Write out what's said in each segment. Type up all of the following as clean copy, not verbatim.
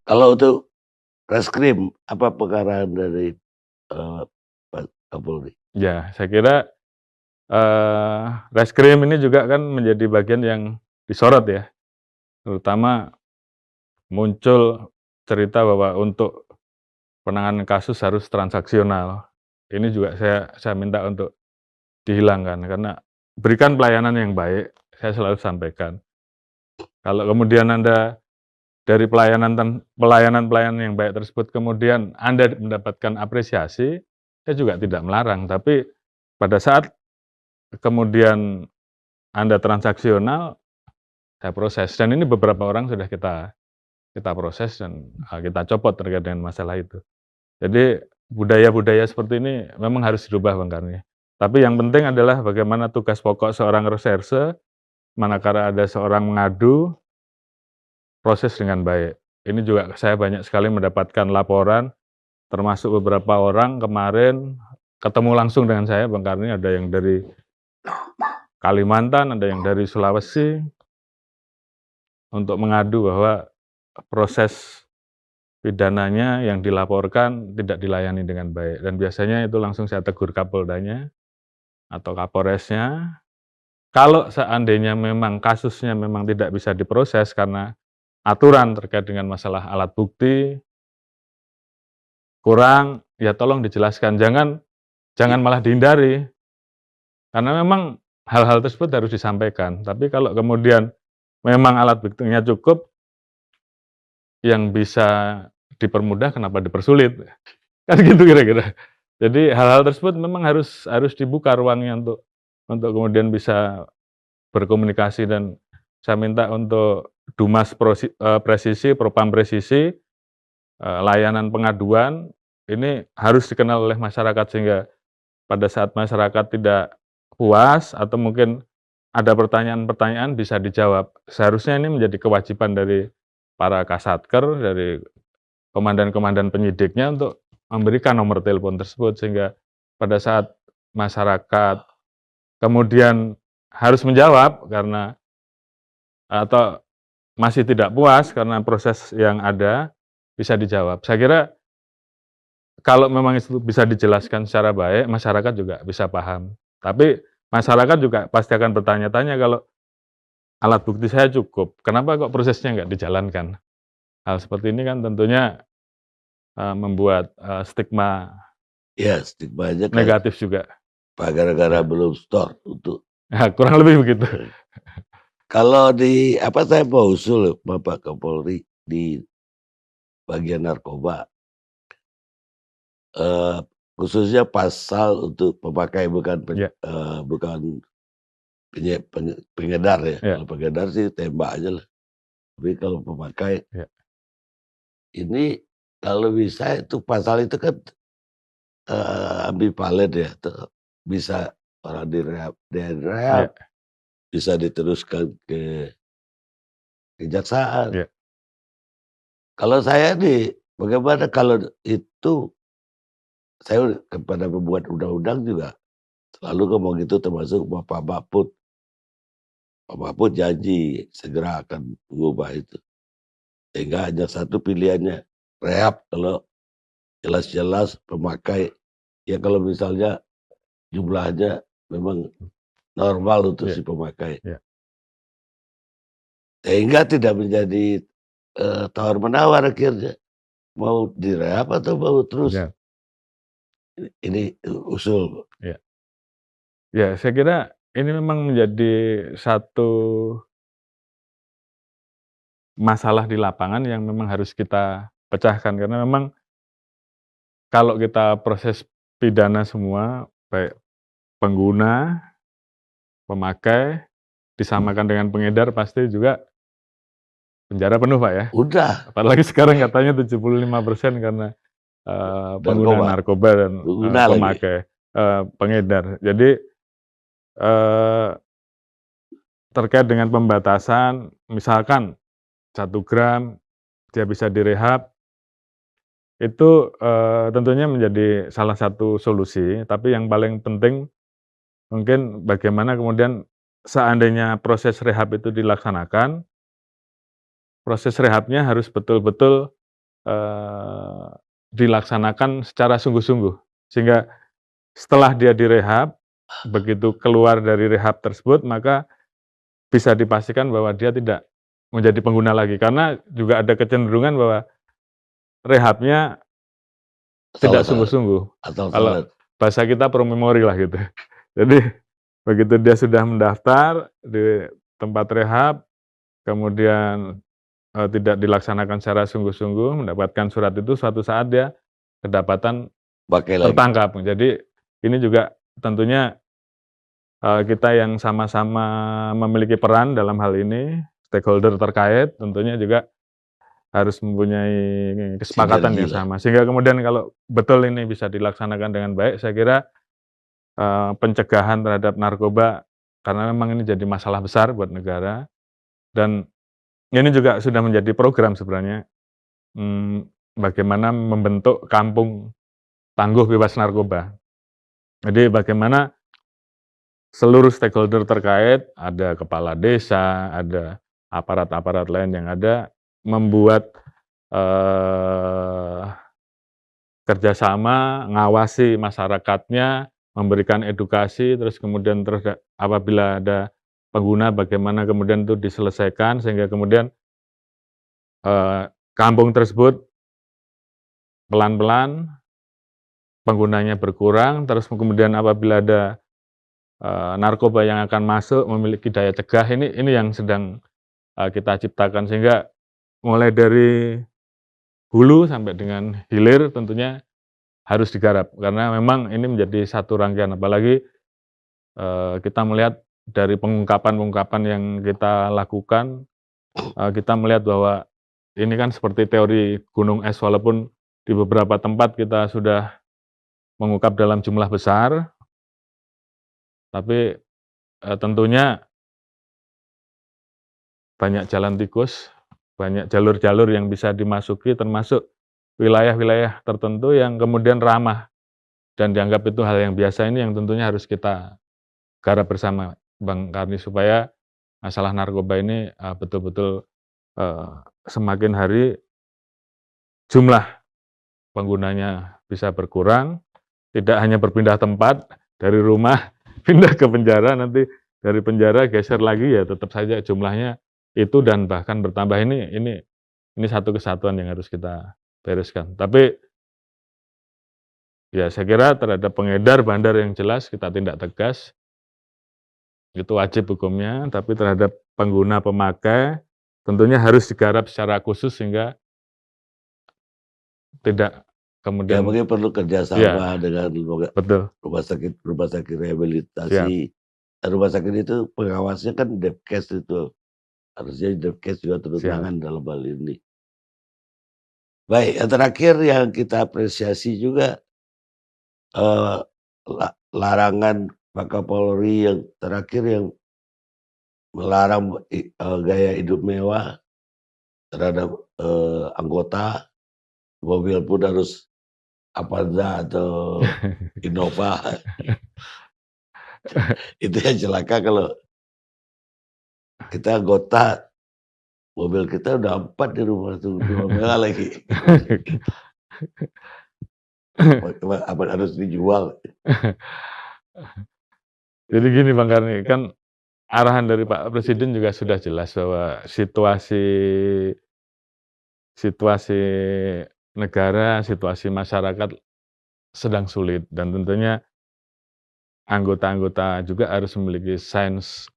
Kalau untuk reskrim, apa pengarahan dari, Pak Kapolri? Ya, saya kira, reskrim ini juga kan menjadi bagian yang disorot ya, terutama muncul cerita bahwa untuk penanganan kasus harus transaksional. Ini juga saya minta untuk dihilangkan, karena berikan pelayanan yang baik, saya selalu sampaikan. Kalau kemudian Anda dari pelayanan-pelayanan yang baik tersebut kemudian Anda mendapatkan apresiasi, saya juga tidak melarang. Tapi pada saat kemudian Anda transaksional, saya proses. Dan ini beberapa orang sudah kita proses dan, kita copot terkait dengan masalah itu. Jadi budaya-budaya seperti ini memang harus dirubah Bang Karni. Tapi yang penting adalah bagaimana tugas pokok seorang reserse, manakala ada seorang mengadu, proses dengan baik. Ini juga saya banyak sekali mendapatkan laporan, termasuk beberapa orang kemarin ketemu langsung dengan saya Bang Karni, ada yang dari Kalimantan, ada yang dari Sulawesi, untuk mengadu bahwa proses pidananya yang dilaporkan tidak dilayani dengan baik, dan biasanya itu langsung saya tegur Kapoldanya atau Kapolresnya. Kalau seandainya memang kasusnya memang tidak bisa diproses karena aturan terkait dengan masalah alat bukti kurang, ya tolong dijelaskan, jangan malah dihindari, karena memang hal-hal tersebut harus disampaikan. Tapi kalau kemudian memang alat buktinya cukup, yang bisa dipermudah kenapa dipersulit, kan gitu kira-kira. Jadi hal-hal tersebut memang harus dibuka ruangnya untuk kemudian bisa berkomunikasi, dan saya minta untuk Dumas Presisi, Propam Presisi, layanan pengaduan ini harus dikenal oleh masyarakat, sehingga pada saat masyarakat tidak puas atau mungkin ada pertanyaan-pertanyaan bisa dijawab. Seharusnya ini menjadi kewajiban dari para kasatker, dari komandan-komandan penyidiknya untuk memberikan nomor telepon tersebut, sehingga pada saat masyarakat kemudian harus menjawab karena atau masih tidak puas karena proses yang ada, bisa dijawab. Saya kira kalau memang itu bisa dijelaskan secara baik, masyarakat juga bisa paham. Tapi masyarakat juga pasti akan bertanya-tanya, kalau alat bukti saya cukup, kenapa kok prosesnya nggak dijalankan? Hal seperti ini kan tentunya, membuat, stigma Ya, stigmanya kan negatif juga. Pak gara-gara Ya, belum store untuk kurang lebih begitu. kalau saya mau usul Bapak Kapolri di bagian narkoba, eee, khususnya pasal untuk pemakai Ya, bukan pengedar ya, ya, kalau pengedar sih tembak aja lah, tapi kalau pemakai ya, ini kalau bisa itu pasal itu kan, ambivalen ya, bisa orang direhab, ya, bisa diteruskan ke kejaksaan. ya, Kalau saya nih, bagaimana kalau itu saya kepada pembuat undang-undang juga selalu ngomong gitu termasuk Bapak Mahfud. Pak Mahfud janji segera akan mengubah itu. Sehingga hanya satu pilihannya, rehab kalau jelas-jelas pemakai, ya kalau misalnya jumlahnya memang normal untuk ya, si pemakai. ya. Sehingga tidak menjadi, tawar-menawar akhirnya, mau direhab atau mau terus Benar, ini usul. ya. Ya, saya kira ini memang menjadi satu masalah di lapangan yang memang harus kita pecahkan, karena memang kalau kita proses pidana semua, baik pengguna, pemakai, disamakan dengan pengedar, pasti juga penjara penuh, Pak, ya. Udah, Apalagi sekarang katanya 75% karena, pengguna narkoba, narkoba dan, pengguna lagi. pemakai, pengedar. Jadi, eee, terkait dengan pembatasan, misalkan 1 gram dia bisa direhab, itu, tentunya menjadi salah satu solusi, tapi yang paling penting mungkin bagaimana kemudian seandainya proses rehab itu dilaksanakan, proses rehabnya harus betul-betul dilaksanakan secara sungguh-sungguh. Sehingga setelah dia direhab, begitu keluar dari rehab tersebut, maka bisa dipastikan bahwa dia tidak menjadi pengguna lagi. Karena juga ada kecenderungan bahwa rehabnya tidak Salah-salah sungguh-sungguh. Kalau asal-asalan. bahasa kita pro memori lah gitu. Jadi begitu dia sudah mendaftar di tempat rehab, kemudian, tidak dilaksanakan secara sungguh-sungguh, mendapatkan surat itu, suatu saat dia kedapatan Pakai lagi. tertangkap. Jadi ini juga tentunya, kita yang sama-sama memiliki peran dalam hal ini, stakeholder terkait tentunya juga harus mempunyai kesepakatan Sinergi yang lah. sama. Sehingga kemudian kalau betul ini bisa dilaksanakan dengan baik, saya kira, pencegahan terhadap narkoba, karena memang ini jadi masalah besar buat negara, dan ini juga sudah menjadi program sebenarnya, bagaimana membentuk kampung tangguh bebas narkoba. Jadi bagaimana seluruh stakeholder terkait, ada kepala desa, ada aparat-aparat lain yang ada, membuat, eee, kerjasama, ngawasi masyarakatnya, memberikan edukasi, terus kemudian apabila ada pengguna bagaimana kemudian itu diselesaikan, sehingga kemudian, kampung tersebut pelan-pelan penggunanya berkurang, terus kemudian apabila ada, narkoba yang akan masuk memiliki daya cegah, ini yang sedang, kita ciptakan. Sehingga mulai dari hulu sampai dengan hilir tentunya harus digarap, karena memang ini menjadi satu rangkaian. Apalagi, kita melihat dari pengungkapan-pengungkapan yang kita lakukan, kita melihat bahwa ini kan seperti teori gunung es, walaupun di beberapa tempat kita sudah mengungkap dalam jumlah besar, tapi, tentunya banyak jalan tikus, banyak jalur-jalur yang bisa dimasuki, termasuk wilayah-wilayah tertentu yang kemudian ramah dan dianggap itu hal yang biasa. Ini yang tentunya harus kita garap bersama, Bang Karni, supaya masalah narkoba ini, betul-betul, eee, semakin hari jumlah penggunanya bisa berkurang, tidak hanya berpindah tempat, dari rumah pindah ke penjara, nanti dari penjara geser lagi, ya tetap saja jumlahnya itu dan bahkan bertambah. Ini satu kesatuan yang harus kita bereskan. Tapi, ya saya kira terhadap pengedar bandar yang jelas kita tindak tegas, itu wajib hukumnya, tapi terhadap pengguna pemakai, tentunya harus digarap secara khusus sehingga tidak Ya kemudian, mungkin perlu iya, kerjasama dengan betul, rumah sakit siap, rehabilitasi. Rumah sakit itu pengawasnya kan Depkes itu, harusnya Depkes juga turun siap. tangan dalam hal ini. Baik, yang terakhir yang kita apresiasi juga, eee, larangan Pak Kapolri yang terakhir yang melarang gaya hidup mewah terhadap, anggota, mobil pun harus Avanza atau Innova. Itu yang celaka kalau kita anggota, mobil kita udah 4 di rumah tuh, 2 mewah lagi. Apa harus dijual. Jadi gini Bang Karni, kan arahan dari Pak Presiden juga sudah jelas bahwa situasi negara, situasi masyarakat sedang sulit, dan tentunya anggota-anggota juga harus memiliki sense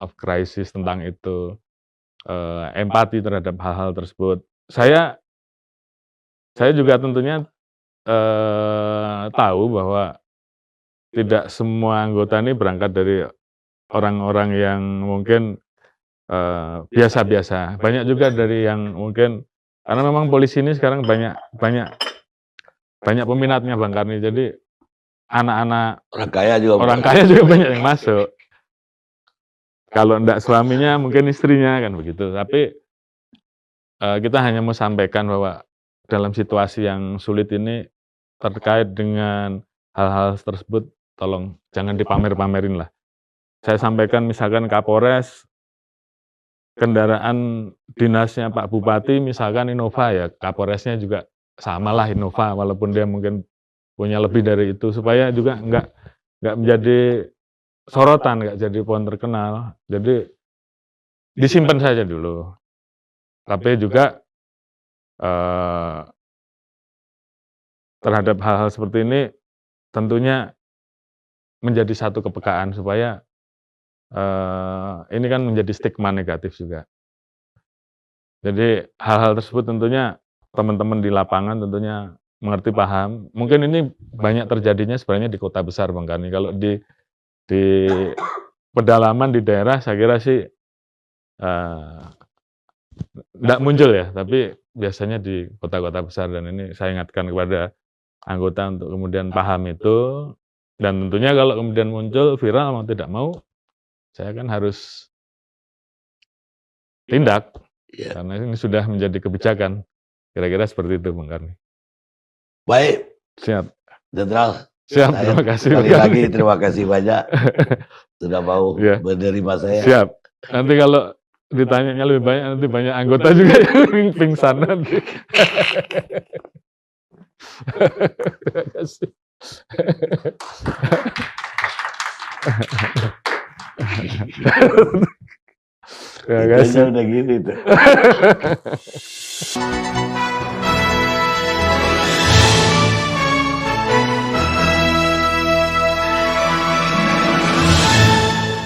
of crisis tentang itu, empati terhadap hal-hal tersebut. Saya juga tentunya, tahu bahwa tidak semua anggota ini berangkat dari orang-orang yang mungkin, biasa-biasa. Banyak juga dari yang mungkin, karena memang polisi ini sekarang banyak banyak banyak peminatnya Bang Karni. Jadi anak-anak Orang kaya juga orang kaya juga banyak yang masuk. Kalau ndak suaminya mungkin istrinya, kan begitu. Tapi, kita hanya mau sampaikan bahwa dalam situasi yang sulit ini, terkait dengan hal-hal tersebut, tolong jangan dipamer-pamerin lah. Saya sampaikan misalkan Kapolres kendaraan dinasnya Pak Bupati misalkan Innova ya, Kapolresnya juga samalah Innova walaupun dia mungkin punya lebih dari itu supaya juga nggak menjadi sorotan, nggak jadi pohon terkenal. Jadi disimpan saja dulu. Tapi juga terhadap hal-hal seperti ini tentunya menjadi satu kepekaan supaya ini kan menjadi stigma negatif juga. Jadi hal-hal tersebut tentunya teman-teman di lapangan tentunya mengerti, paham. Mungkin ini banyak terjadinya sebenarnya di kota besar Bang Karni. Kalau di pedalaman di daerah saya kira sih nggak muncul ya, tapi biasanya di kota-kota besar dan ini saya ingatkan kepada anggota untuk kemudian paham itu dan tentunya kalau kemudian muncul viral mau tidak mau saya kan harus tindak karena ini sudah menjadi kebijakan. Kira-kira seperti itu Bang Karni. Baik, Siap. Jenderal. Siap, terima kasih. Sekali lagi terima kasih banyak sudah mau menerima saya. Siap. Nanti kalau ditanyanya lebih banyak, nanti banyak anggota juga yang pingsan nanti. Terima kasih. Terima kasih. Udah gini tuh.